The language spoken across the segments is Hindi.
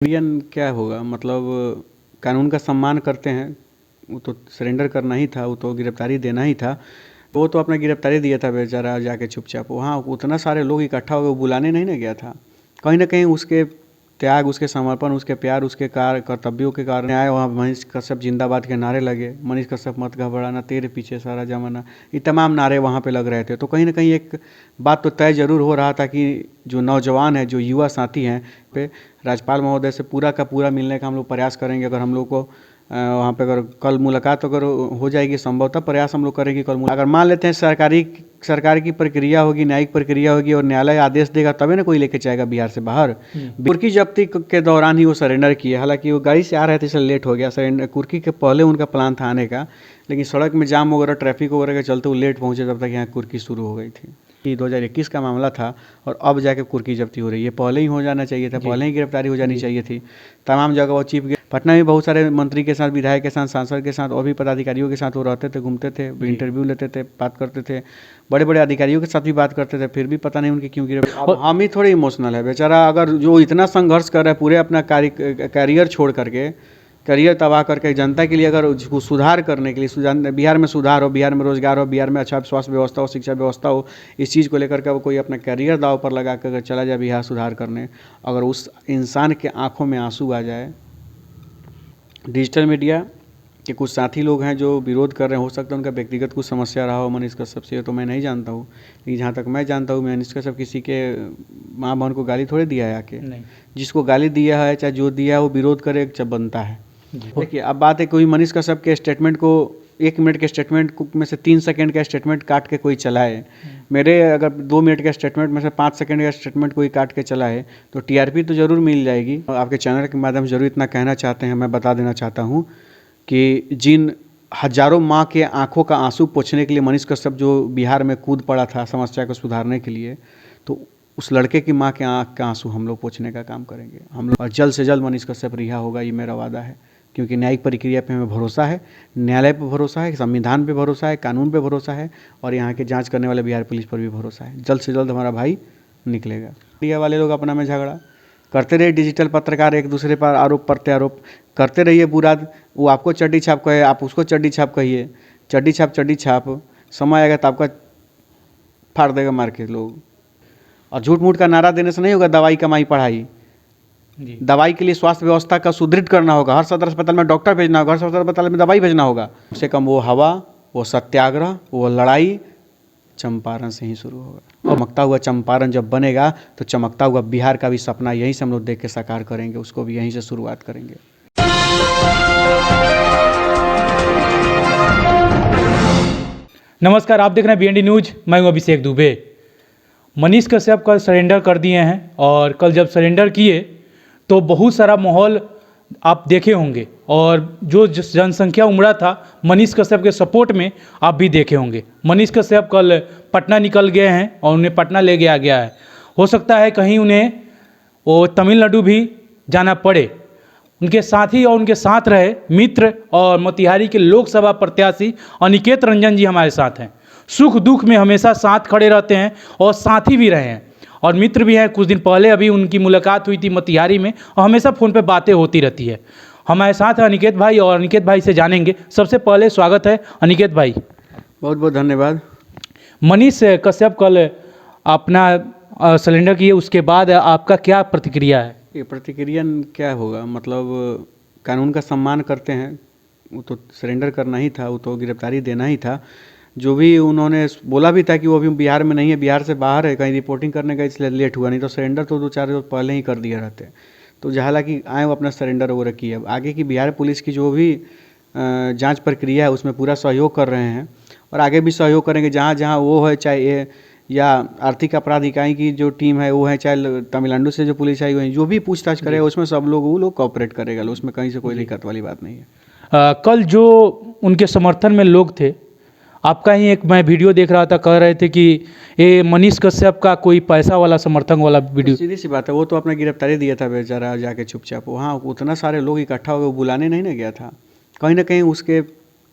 इंडियन क्या होगा मतलब कानून का सम्मान करते हैं। वो तो सरेंडर करना ही था, वो तो गिरफ्तारी देना ही था। वो तो अपना गिरफ्तारी दिया था बेचारा जाके चुपचाप। वहाँ उतना सारे लोग इकट्ठा हो गए, वो बुलाने नहीं ना गया था। कहीं ना कहीं उसके त्याग, उसके समर्पण, उसके प्यार, उसके कर्तव्यों के कारण आए वहाँ। मनीष कश्यप जिंदाबाद के नारे लगे, मनीष कश्यप मत घबराना, तेरे पीछे सारा जमाना, ये तमाम नारे वहाँ पे लग रहे थे। तो कहीं ना कहीं एक बात तो तय जरूर हो रहा था कि जो नौजवान है, जो युवा साथी हैं पे राज्यपाल महोदय से पूरा का पूरा मिलने का हम लोग प्रयास करेंगे। अगर हम लोग को वहाँ पे अगर कल मुलाकात अगर हो जाएगी, संभवतः प्रयास हम लोग करेंगे कल अगर मान लेते हैं सरकार की प्रक्रिया होगी, न्यायिक प्रक्रिया होगी और न्यायालय आदेश देगा तभी ना कोई लेके जाएगा बिहार से बाहर। कुर्की जब्ती के दौरान ही वो सरेंडर किए। हालांकि वो गाड़ी से आ रहे थे इसलिए लेट हो गया। सरेंडर कुर्की के पहले उनका प्लान था आने का, लेकिन सड़क में जाम वगैरह, ट्रैफिक वगैरह के चलते वो लेट पहुँचे, तब तक यहाँ कुर्की शुरू हो गई थी। 2021 का मामला था और अब जाके कुर्की जब्ती हो रही है। पहले ही हो जाना चाहिए था, पहले ही गिरफ्तारी हो जानी चाहिए थी। तमाम जगह वो पटना में बहुत सारे मंत्री के साथ, विधायक के साथ, सांसद के साथ और भी पदाधिकारियों के साथ वो रहते थे, घूमते थे, इंटरव्यू लेते थे, बात करते थे, बड़े बड़े अधिकारियों के साथ भी बात करते थे। फिर भी पता नहीं उनकी क्यों गिरफ्तार। हम ही थोड़े इमोशनल है बेचारा। अगर जो इतना संघर्ष कर रहा है, पूरे अपना कैरियर छोड़ करके, करियर तबाह करके जनता के लिए अगर उसको सुधार करने के लिए, बिहार में सुधार हो, बिहार में रोजगार हो, बिहार में अच्छा स्वास्थ्य व्यवस्था हो, शिक्षा व्यवस्था हो, इस चीज़ को लेकर के वो कोई अपना करियर दाव पर लगा कर चला जाए बिहार सुधार करने, अगर उस इंसान के आंखों में आंसू आ जाए। डिजिटल मीडिया के कुछ साथी लोग हैं जो विरोध कर रहे हैं, हो सकता है उनका व्यक्तिगत कुछ समस्या रहा हो मनीष कश्यप से, तो मैं नहीं जानता हूँ। लेकिन जहाँ तक मैं जानता हूँ, मनीष कश्यप किसी के माँ बहन को गाली थोड़े दिया है आके। जिसको गाली दिया है, चाहे जो दिया है, वो विरोध करे, जब बनता है। देखिए अब बात है, कोई मनीष कश्यप के स्टेटमेंट को 1 मिनट के स्टेटमेंट में से 3 सेकंड का स्टेटमेंट काट के कोई चलाए, मेरे अगर 2 मिनट के स्टेटमेंट में से 5 सेकंड का स्टेटमेंट कोई काट के चलाए, तो टीआरपी तो ज़रूर मिल जाएगी। आपके चैनल के माध्यम से ज़रूर इतना कहना चाहते हैं, मैं बता देना चाहता हूँ कि जिन हजारों माँ के आंखों का आंसू पोंछने के लिए मनीष कश्यप जो बिहार में कूद पड़ा था समस्या को सुधारने के लिए, तो उस लड़के की माँ के आंख का आंसू हम लोग पोंछने का काम करेंगे हम लोग। और जल्द से जल्द मनीष कश्यप रिहा होगा, ये मेरा वादा है। क्योंकि न्यायिक प्रक्रिया पे हमें भरोसा है, न्यायालय पे भरोसा है, संविधान पे भरोसा है, कानून पे भरोसा है, और यहाँ के जांच करने वाले बिहार पुलिस पर भी भरोसा है। जल्द से जल्द हमारा भाई निकलेगा। मीडिया वाले लोग अपना में झगड़ा करते रहे, डिजिटल पत्रकार एक दूसरे पर आरोप प्रत्यारोप करते रहिए। बुरा वो आपको चड्डी छाप कहे, आप उसको चड्डी छाप कहिए, चड्डी छाप, समय आएगा तो आपका फाड़ देगा मार के लोग। और झूठ मूठ का नारा देने से नहीं होगा दवाई कमाई पढ़ाई। दवाई के लिए स्वास्थ्य व्यवस्था का सुदृढ़ करना होगा, हर सदर अस्पताल में डॉक्टर भेजना होगा, हर सदर अस्पताल में दवाई भेजना होगा। कम से कम वो हवा, वो सत्याग्रह, वो लड़ाई चंपारण से ही शुरू होगा। चमकता हुआ चंपारण जब बनेगा तो चमकता हुआ बिहार का भी सपना यहीं से हम लोग देख के साकार करेंगे, उसको भी यहीं से शुरुआत करेंगे। नमस्कार, आप देख रहे हैं बीएनडी न्यूज। मैं हूं अभिषेक दुबे। मनीष कश्यप कल सरेंडर कर दिए हैं और कल जब सरेंडर किए तो बहुत सारा माहौल आप देखे होंगे, और जो जनसंख्या उमड़ा था मनीष कश्यप के सपोर्ट में आप भी देखे होंगे। मनीष कश्यप कल पटना निकल गए हैं और उन्हें पटना ले गया गया है। हो सकता है कहीं उन्हें वो तमिलनाडु भी जाना पड़े। उनके साथी और उनके साथ रहे मित्र और मोतिहारी के लोकसभा प्रत्याशी अनिकेत रंजन जी हमारे साथ हैं। सुख दुख में हमेशा साथ खड़े रहते हैं और साथी भी रहे हैं और मित्र भी हैं। कुछ दिन पहले अभी उनकी मुलाकात हुई थी मोतिहारी में और हमेशा फ़ोन पे बातें होती रहती है। हमारे साथ है अनिकेत भाई और अनिकेत भाई से जानेंगे। सबसे पहले स्वागत है अनिकेत भाई। बहुत बहुत धन्यवाद। मनीष कश्यप कल अपना सरेंडर किए, उसके बाद आपका क्या प्रतिक्रिया है? ये प्रतिक्रिया क्या होगा मतलब कानून का सम्मान करते हैं। वो तो सरेंडर करना ही था, वो तो गिरफ्तारी देना ही था। जो भी उन्होंने बोला भी था कि वो अभी बिहार में नहीं है, बिहार से बाहर है, कहीं रिपोर्टिंग करने का, इसलिए लेट हुआ, नहीं तो सरेंडर तो 2-4 रोज पहले ही कर दिया रहते। तो हालांकि आए वो अपना सरेंडर वो रखी है। आगे की बिहार पुलिस की जो भी जांच प्रक्रिया है उसमें पूरा सहयोग कर रहे हैं और आगे भी सहयोग करेंगे। जहाँ जहाँ वो है, चाहे या आर्थिक अपराध इकाई की जो टीम है वो है, चाहे तमिलनाडु से जो पुलिस आई हुई है, जो भी पूछताछ करेगा उसमें सब लोग वो लोग कॉपरेट करेगा, उसमें कहीं से कोई दिक्कत वाली बात नहीं है। कल जो उनके समर्थन में लोग थे, आपका ही एक मैं वीडियो देख रहा था, कह रहे थे कि ये मनीष कश्यप का कोई पैसा वाला समर्थन वाला वीडियो। सीधी सी बात है, वो तो अपना गिरफ्तारी दिया था बेचारा जाके चुपचाप। वहाँ उतना सारे लोग इकट्ठा हो गए, वो बुलाने नहीं ना गया था। कहीं ना कहीं उसके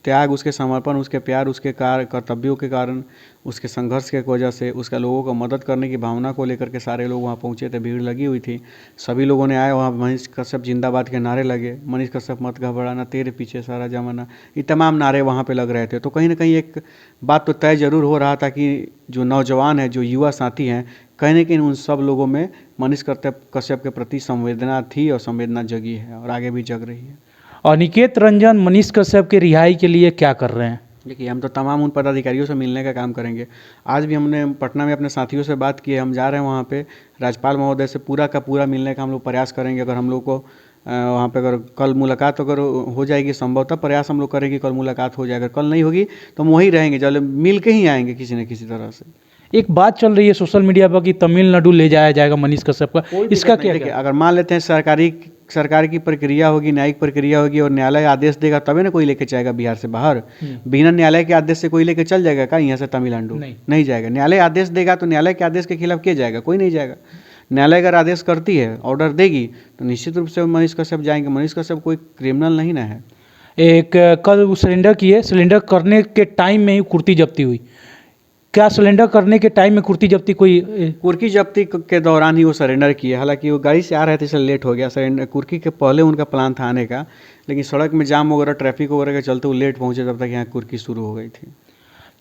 त्याग, उसके समर्पण, उसके प्यार, उसके कर्तव्यों के कारण, उसके संघर्ष के वजह से, उसका लोगों को मदद करने की भावना को लेकर के सारे लोग वहाँ पहुँचे थे, भीड़ लगी हुई थी। सभी लोगों ने आए वहाँ, मनीष कश्यप जिंदाबाद के नारे लगे, मनीष कश्यप मत घबराना, तेरे पीछे सारा जमाना, ये तमाम नारे वहाँ पे लग रहे थे। तो कहीं ना कहीं एक बात तो तय जरूर हो रहा था कि जो नौजवान है, जो युवा साथी हैं, कहीं ना कहीं उन सब लोगों में मनीष कश्यप के प्रति संवेदना थी और संवेदना जगी है और आगे भी जग रही है। अनिकेत रंजन मनीष कश्यप की रिहाई के लिए क्या कर रहे हैं? देखिए, हम तो तमाम उन पदाधिकारियों से मिलने का काम करेंगे। आज भी हमने पटना में अपने साथियों से बात की है, हम जा रहे हैं वहाँ पे राज्यपाल महोदय से पूरा का पूरा मिलने का हम लोग प्रयास करेंगे। अगर हम लोग को वहाँ पे अगर कल मुलाकात अगर हो जाएगी, संभवतः प्रयास हम लोग करेंगे कल मुलाकात हो जाए। अगर कल नहीं होगी तो हम वहीं रहेंगे, जब मिल के ही आएंगे किसी न किसी तरह से। एक बात चल रही है सोशल मीडिया पर कि तमिलनाडु ले जाया जाएगा मनीष कश्यप का, इसका क्या? देखिए, अगर मान लेते हैं सरकार की प्रक्रिया होगी, न्यायिक प्रक्रिया होगी और न्यायालय आदेश देगा तभी ना कोई लेके जाएगा बिहार से बाहर। बिना न्यायालय के आदेश से कोई लेके चल जाएगा क्या यहाँ से तमिलनाडु? नहीं जाएगा। न्यायालय आदेश देगा तो न्यायालय के आदेश के खिलाफ किया जाएगा? कोई नहीं जाएगा। न्यायालय अगर आदेश करती है, ऑर्डर देगी, तो निश्चित रूप से मनीष कश्यप जाएंगे। मनीष कश्यप कोई क्रिमिनल नहीं ना है। एक कल वो सिलेंडर किए, सिलेंडर करने के टाइम में ही कुर्ती जब्ती हुई। क्या सिलेंडर करने के टाइम में कुर्ती जब्ती कुर्की जब्ती के दौरान ही वो सरेंडर किए? हालांकि वो गाड़ी से आ रहे थे इसलिए लेट हो गया। सरेंडर कुर्की के पहले उनका प्लान था आने का, लेकिन सड़क में जाम वगैरह, ट्रैफिक वगैरह के चलते वो लेट पहुंचे, तब तक यहाँ कुर्की शुरू हो गई थी।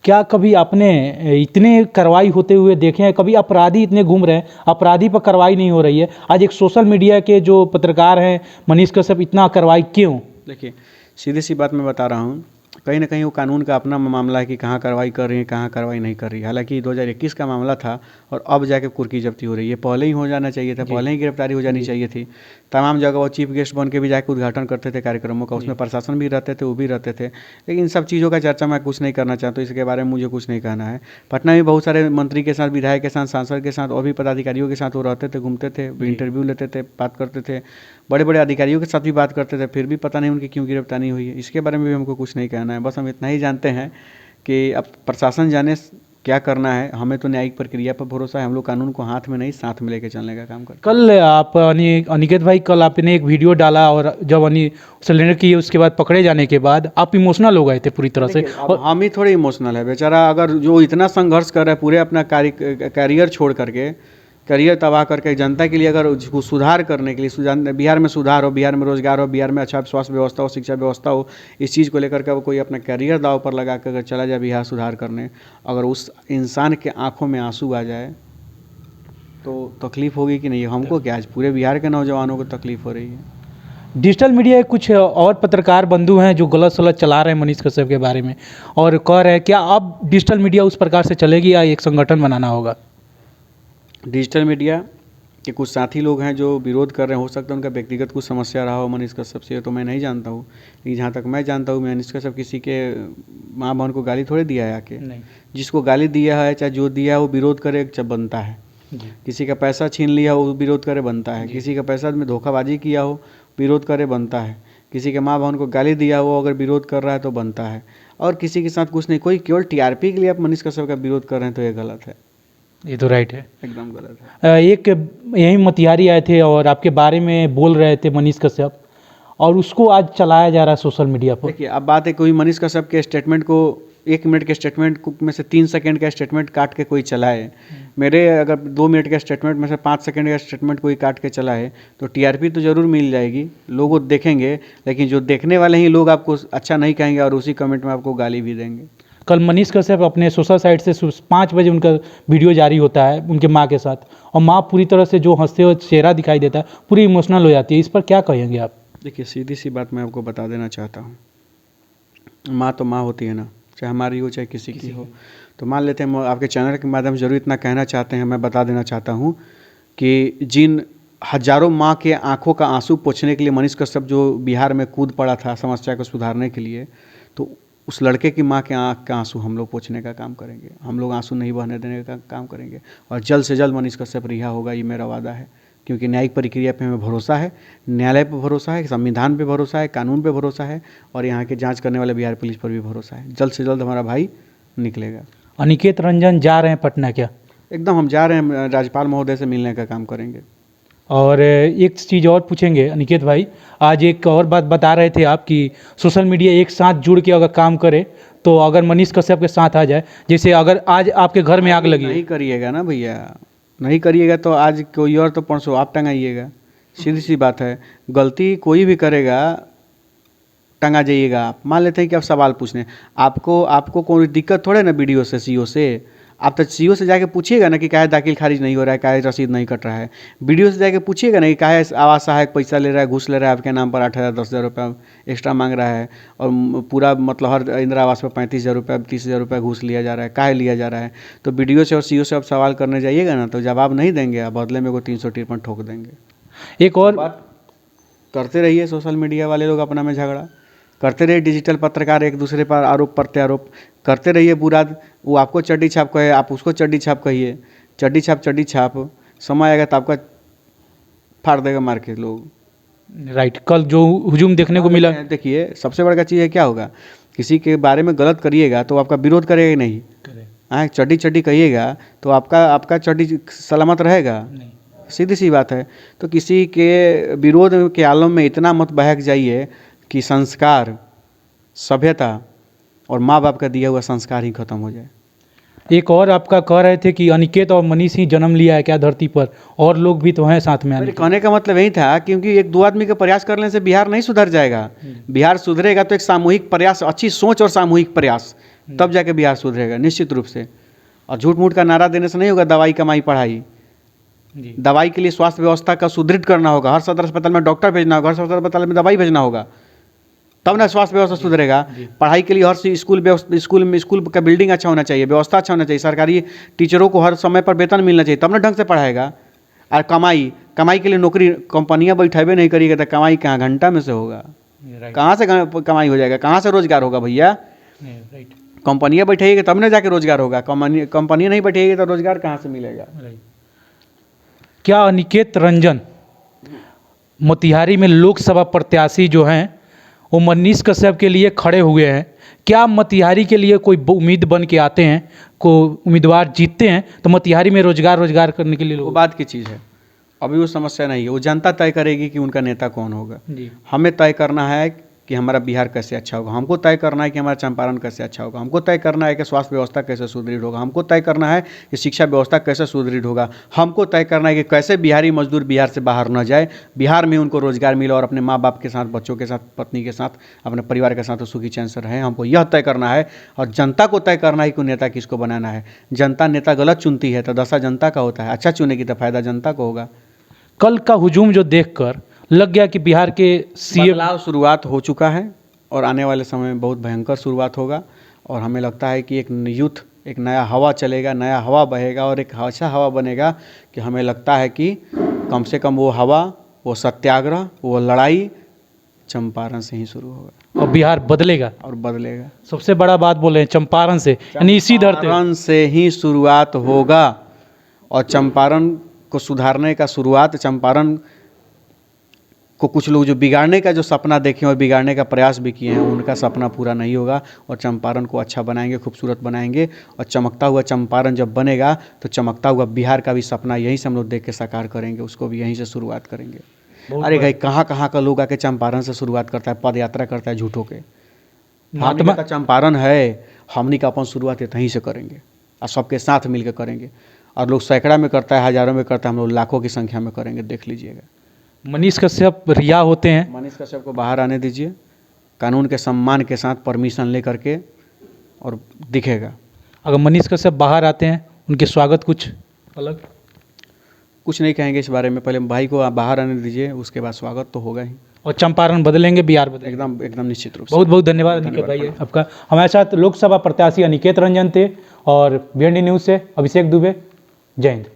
क्या कभी आपने इतने कार्रवाई होते हुए देखे हैं? कभी अपराधी इतने घूम रहे हैं, अपराधी पर कार्रवाई नहीं हो रही है। आज एक सोशल मीडिया के जो पत्रकार हैं मनीष कश्यप, इतना कार्रवाई क्यों? देखिए, सीधी सी बात मैं बता रहा हूँ, कहीं ना कहीं वो कानून का अपना मामला है कि कहाँ कार्रवाई कर रही है, कहाँ कार्रवाई नहीं कर रही है। हालांकि 2021 का मामला था और अब जाके कुर्की जब्ती हो रही है। पहले ही हो जाना चाहिए था, पहले ही गिरफ्तारी हो जानी चाहिए थी। तमाम जगह वो चीफ गेस्ट बन के भी जाके उद्घाटन करते थे कार्यक्रमों का, उसमें प्रशासन भी रहते थे, वो भी रहते थे। लेकिन इन सब चीज़ों का चर्चा मैं कुछ नहीं करना चाहता हूँ, इसके बारे में मुझे कुछ नहीं कहना है। पटना में बहुत सारे मंत्री के साथ, विधायक के साथ, सांसद के साथ और भी पदाधिकारियों के साथ वो रहते थे, घूमते थे, इंटरव्यू लेते थे, बात करते थे, बड़े बड़े अधिकारियों के साथ भी बात करते थे, फिर भी पता नहीं उनकी क्यों गिरफ्तारी हुई है। इसके बारे में भी हमको कुछ नहीं कहना है। बस हम इतना ही जानते हैं कि अब प्रशासन जाने क्या करना है। हमें तो न्यायिक प्रक्रिया पर भरोसा है। हम लोग कानून को हाथ में नहीं, साथ में लेके चलने का काम करते हैं। कल आप अनिकेत भाई, कल आपने एक वीडियो डाला और जब सिलेंडर किए उसके बाद पकड़े जाने के बाद आप इमोशनल हो गए थे पूरी तरह से। और हम ही थोड़े इमोशनल है बेचारा, अगर जो इतना संघर्ष कर रहा है पूरे अपना कैरियर छोड़ करके, करियर तबाह करके जनता के लिए, अगर उसको सुधार करने के लिए, बिहार में सुधार हो, बिहार में रोजगार हो, बिहार में अच्छा स्वास्थ्य व्यवस्था हो, शिक्षा व्यवस्था हो, इस चीज़ को लेकर के वो कोई अपना करियर दाव पर लगा कर अगर चला जाए बिहार सुधार करने, अगर उस इंसान के आंखों में आंसू आ जाए तो तकलीफ़ होगी कि नहीं? हमको क्या, आज पूरे बिहार के नौजवानों को तकलीफ़ हो रही है। डिजिटल मीडिया के कुछ और पत्रकार बंधु हैं जो गलत सलत चला रहे हैं मनीष कश्यप के बारे में और कह रहे हैं, क्या अब डिजिटल मीडिया उस प्रकार से चलेगी या एक संगठन बनाना होगा? डिजिटल मीडिया के कुछ साथी लोग हैं जो विरोध कर रहे हैं, हो सकता है उनका व्यक्तिगत कुछ समस्या रहा हो मनीष कश्यप से, तो मैं नहीं जानता हूँ। लेकिन जहाँ तक मैं जानता हूँ, मनीष कश्यप किसी के माँ बहन को गाली थोड़े दिया है आके। नहीं। जिसको गाली दिया है, चाहे जो दिया है, वो विरोध करे जब बनता है। किसी का पैसा छीन लिया हो, विरोध करे बनता है। किसी का पैसा में धोखाबाजी किया हो, विरोध करे बनता है। किसी के माँ बहन को गाली दिया हो, अगर विरोध कर रहा है तो बनता है। और किसी के साथ कुछ नहीं, कोई केवल टीआरपी के लिए आप मनीष कश्यप का विरोध कर रहे हैं तो ये गलत है। ये तो राइट है, एकदम गलत है। एक यही मोतिहारी आए थे और आपके बारे में बोल रहे थे मनीष कश्यप, और उसको आज चलाया जा रहा है सोशल मीडिया पर। देखिए, अब बात है कोई मनीष कश्यप के स्टेटमेंट को 1 मिनट के स्टेटमेंट में से 3 सेकंड का स्टेटमेंट काट के कोई चलाए, मेरे अगर 2 मिनट के स्टेटमेंट में से 5 सेकंड का स्टेटमेंट कोई काट के चलाए तो टीआरपी तो ज़रूर मिल जाएगी, लोग देखेंगे। लेकिन जो देखने वाले ही लोग आपको अच्छा नहीं कहेंगे और उसी कमेंट में आपको गाली भी देंगे। कल मनीष कश्यप अपने सोशल साइट से 5 बजे उनका वीडियो जारी होता है उनके माँ के साथ, और माँ पूरी तरह से जो हंसते हुए चेहरा दिखाई देता है, पूरी इमोशनल हो जाती है। इस पर क्या कहेंगे आप? देखिए, सीधी सी बात मैं आपको बता देना चाहता हूँ, माँ तो माँ होती है ना, चाहे हमारी हो चाहे किसी की हो। तो मान लेते हैं, आपके चैनल के माध्यम से जरूर इतना कहना चाहते हैं, मैं बता देना चाहता हूँ कि जिन हजारों माँ के आंखों का आंसू पोंछने के लिए मनीष कश्यप जो बिहार में कूद पड़ा था समस्या को सुधारने के लिए, तो उस लड़के की माँ के आँख का आंसू हम लोग पोंछने का काम करेंगे। हम लोग आंसू नहीं बहने देने का काम करेंगे और जल्द से जल्द मनीष कश्यप रिहा होगा, ये मेरा वादा है। क्योंकि न्यायिक प्रक्रिया पे हमें भरोसा है, न्यायालय पे भरोसा है, संविधान पे भरोसा है, कानून पे भरोसा है और यहाँ के जांच करने वाले बिहार पुलिस पर भी भरोसा है। जल्द से जल्द हमारा भाई निकलेगा। अनिकेत रंजन जा रहे हैं पटना क्या? एकदम हम जा रहे हैं, राज्यपाल महोदय से मिलने का काम करेंगे। और एक चीज़ और पूछेंगे अनिकेत भाई, आज एक और बात बता रहे थे आप कि सोशल मीडिया एक साथ जुड़ के अगर काम करे तो अगर मनीष कश्यप के साथ आ जाए, जैसे अगर आज आपके घर में आग लगी है, नहीं करिएगा ना भैया, नहीं करिएगा तो आज कोई और तो परसों आप टंगाइएगा। सीधी सी बात है, गलती कोई भी करेगा टंगा जाइएगा आप। मान लेते हैं कि आप सवाल पूछने, आपको कोई दिक्कत थोड़े ना वीडियो से, सीओ से। आप तो सीओ से जाके पूछिएगा ना कि काहे दाखिल खारिज नहीं हो रहा है, काहे रसीद नहीं कट रहा है। वीडियो से जाके पूछिएगा ना कि काहे आवास सहायक पैसा ले रहा है, घूस ले रहा है, आपके नाम पर 8,000 10,000 रुपया एक्स्ट्रा मांग रहा है, और पूरा मतलब हर इंदिरा आवास पर 35,000 रुपया 30,000 रुपया घूस लिया जा रहा है, काहे लिया जा रहा है। तो वीडियो से और सीओ से आप सवाल करने जाइएगा ना तो जवाब नहीं देंगे, आप बदले में को 353 ठोक देंगे। एक और बात करते रहिए, सोशल मीडिया वाले लोग अपना में झगड़ा करते रहिए, डिजिटल पत्रकार एक दूसरे पर आरोप प्रत्यारोप करते रहिए। बुरा वो आपको चड्डी छाप कहे, आप उसको चड्डी छाप कहिए, चड्डी छाप समय आएगा तो आपका फाड़ देगा मार के लोग। राइट, कल जो हुजूम देखने को मिला, देखिए सबसे बड़ा चीज़ है क्या होगा, किसी के बारे में गलत करिएगा तो आपका विरोध करेगा ही नहीं। हाँ, चड्डी कहिएगा तो आपका चड्डी सलामत रहेगा, सीधी सी बात है। तो किसी के विरोध के आलम में इतना मत बहक जाइए कि संस्कार, सभ्यता और माँ बाप का दिया हुआ संस्कार ही खत्म हो जाए। एक और आपका कह रहे थे कि अनिकेत और मनीष ही जन्म लिया है क्या धरती पर, और लोग भी तो हैं साथ में। मेरे कहने का मतलब यही था, क्योंकि एक दो आदमी का प्रयास करने से बिहार नहीं सुधर जाएगा। बिहार सुधरेगा तो एक सामूहिक प्रयास, अच्छी सोच और सामूहिक प्रयास, तब जाके बिहार सुधरेगा निश्चित रूप से। और झूठ मूठ का नारा देने से नहीं होगा। दवाई कमाई पढ़ाई, दवाई के लिए स्वास्थ्य व्यवस्था का सुदृढ़ करना होगा, हर सदर अस्पताल में डॉक्टर भेजना होगा, हर सदर अस्पताल में दवाई भेजना होगा, तब ना स्वास्थ्य व्यवस्था सुधरेगा। पढ़ाई के लिए हर स्कूल का बिल्डिंग अच्छा होना चाहिए, व्यवस्था अच्छा होना चाहिए, सरकारी टीचरों को हर समय पर वेतन मिलना चाहिए, तब ना ढंग से पढ़ाएगा। और कमाई के लिए नौकरी कंपनियां बैठाबे नहीं करिएगा तो कमाई कहाँ घंटा में से होगा, कहाँ से कमाई हो जाएगा, कहाँ से रोजगार होगा भैया। कंपनियां बैठाइएगा तब ना जाके रोजगार होगा, कंपनियां नहीं बैठाइएगा तो रोजगार कहाँ से मिलेगा। क्या अनिकेत रंजन मोतिहारी में लोकसभा प्रत्याशी जो हैं वो मनीष कश्यप के लिए खड़े हुए हैं? क्या मोतिहारी के लिए कोई उम्मीद बन के आते हैं, को उम्मीदवार जीतते हैं तो मोतिहारी में रोजगार करने के लिए वो बात की चीज़ है, अभी वो समस्या नहीं है। वो जनता तय करेगी कि उनका नेता कौन होगा। हमें तय करना है कि हमारा बिहार कैसे अच्छा होगा, हमको तय करना है कि हमारा चंपारण कैसे अच्छा होगा, हमको तय करना है कि स्वास्थ्य व्यवस्था कैसे सुदृढ़ होगा, हमको तय करना है कि शिक्षा व्यवस्था कैसे सुदृढ़ होगा, हमको तय करना है कि कैसे बिहारी मजदूर बिहार से बाहर न जाए, बिहार में उनको रोजगार मिले और अपने माँ बाप के साथ, बच्चों के साथ, पत्नी के साथ, अपने परिवार के साथ सुखी चैन से रहें। हमको यह तय करना है और जनता को तय करना है कि नेता किसको बनाना है। जनता नेता गलत चुनती है तो दशा जनता का होता है, अच्छा चुनेगी तो फायदा जनता को होगा। कल का हुजूम जो देखकर लग गया कि बिहार के सीएम बदलाव शुरुआत हो चुका है और आने वाले समय में बहुत भयंकर शुरुआत होगा। और हमें लगता है कि एक नया हवा चलेगा, नया हवा बहेगा और एक अच्छा हवा बनेगा कि हमें लगता है कि कम से कम वो हवा, वो सत्याग्रह, वो लड़ाई चंपारण से ही शुरू होगा और बिहार बदलेगा। सबसे बड़ा बात बोले हैं चंपारण से, यानी इसी चंपारण से ही शुरुआत होगा। और चंपारण को सुधारने का शुरुआत, चंपारण को कुछ लोग जो बिगाड़ने का जो सपना देखे और बिगाड़ने का प्रयास भी किए हैं, उनका सपना पूरा नहीं होगा। और चंपारण को अच्छा बनाएंगे, खूबसूरत बनाएंगे। और चमकता हुआ चंपारण जब बनेगा तो चमकता हुआ बिहार का भी सपना यहीं से हम लोग देख के साकार करेंगे, उसको भी यहीं से शुरुआत करेंगे। अरे भाई, कहाँ कहाँ का लोग आके चंपारण से शुरुआत करता है, पद यात्रा करता है झूठों के। महात्मा का चंपारण है, हमनी का अपन शुरुआत यहीं से करेंगे और सबके साथ मिलकर करेंगे। और लोग सैकड़ा में करता है, हजारों में करता है, हम लोग लाखों की संख्या में करेंगे, देख लीजिएगा। मनीष कश्यप रिहा होते हैं, मनीष कश्यप को बाहर आने दीजिए, कानून के सम्मान के साथ परमिशन ले करके, और दिखेगा। अगर मनीष कश्यप बाहर आते हैं, उनके स्वागत कुछ अलग? कुछ नहीं कहेंगे इस बारे में, पहले भाई को बाहर आने दीजिए, उसके बाद स्वागत तो होगा ही। और चंपारण बदलेंगे, बिहार बदलेंगे, एकदम निश्चित रूप से। बहुत बहुत धन्यवाद अनिकेत भाई आपका। हमारे साथ लोकसभा प्रत्याशी अनिकेत रंजन थे और BND न्यूज़ से अभिषेक दुबे। जय हिंद।